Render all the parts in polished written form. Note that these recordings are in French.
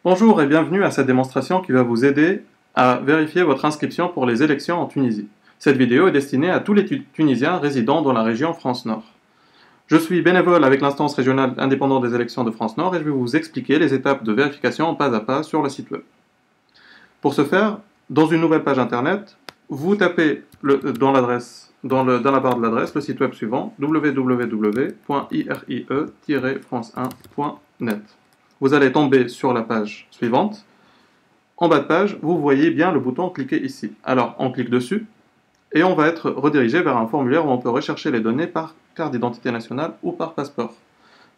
Bonjour et bienvenue à cette démonstration qui va vous aider à vérifier votre inscription pour les élections en Tunisie. Cette vidéo est destinée à tous les Tunisiens résidant dans la région France-Nord. Je suis bénévole avec l'instance régionale indépendante des élections de France-Nord et je vais vous expliquer les étapes de vérification pas à pas sur le site web. Pour ce faire, dans une nouvelle page internet, vous tapez dans la barre de l'adresse le site web suivant www.irie-france1.net. Vous allez tomber sur la page suivante. En bas de page, vous voyez bien le bouton « Cliquez ici ». Alors, on clique dessus et on va être redirigé vers un formulaire où on peut rechercher les données par carte d'identité nationale ou par passeport.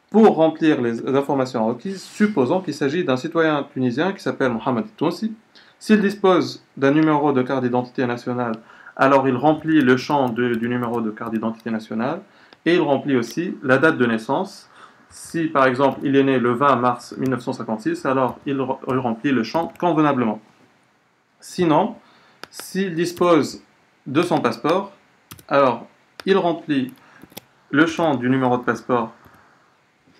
Pour remplir les informations requises, supposons qu'il s'agit d'un citoyen tunisien qui s'appelle Mohamed Tounsi. S'il dispose d'un numéro de carte d'identité nationale, alors il remplit le champ du numéro de carte d'identité nationale et il remplit aussi la date de naissance. Si par exemple il est né le 20 mars 1956, alors il remplit le champ convenablement. Sinon, s'il dispose de son passeport, alors il remplit le champ du numéro de passeport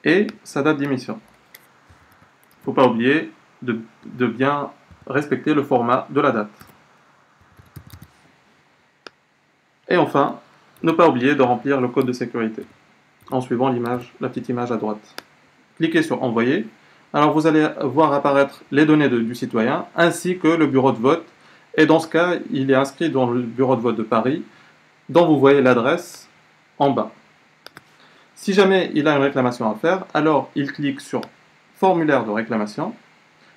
et sa date d'émission. Il ne faut pas oublier de bien respecter le format de la date. Et enfin, ne pas oublier de remplir le code de sécurité en suivant la petite image à droite. Cliquez sur Envoyer. Alors vous allez voir apparaître les données du citoyen ainsi que le bureau de vote. Et dans ce cas, il est inscrit dans le bureau de vote de Paris, dont vous voyez l'adresse en bas. Si jamais il a une réclamation à faire, alors il clique sur Formulaire de réclamation.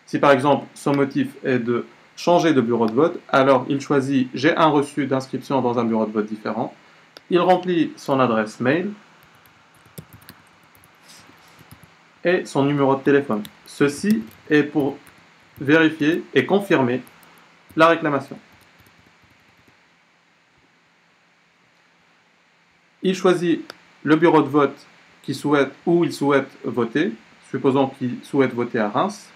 Si par exemple son motif est de changer de bureau de vote, alors il choisit J'ai un reçu d'inscription dans un bureau de vote différent. Il remplit son adresse mail et son numéro de téléphone. Ceci est pour vérifier et confirmer la réclamation. Il choisit le bureau de vote où il souhaite voter, supposons qu'il souhaite voter à Reims.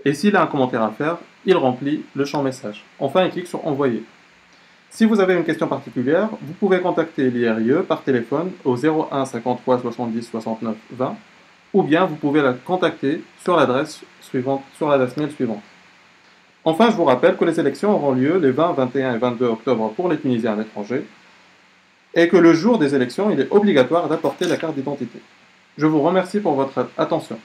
Et s'il a un commentaire à faire, il remplit le champ message. Enfin, il clique sur Envoyer. Si vous avez une question particulière, vous pouvez contacter l'IRIE par téléphone au 01 53 70 69 20 ou bien vous pouvez la contacter sur l'adresse mail suivante. Enfin, je vous rappelle que les élections auront lieu les 20, 21 et 22 octobre pour les Tunisiens à l'étranger et que le jour des élections, il est obligatoire d'apporter la carte d'identité. Je vous remercie pour votre attention.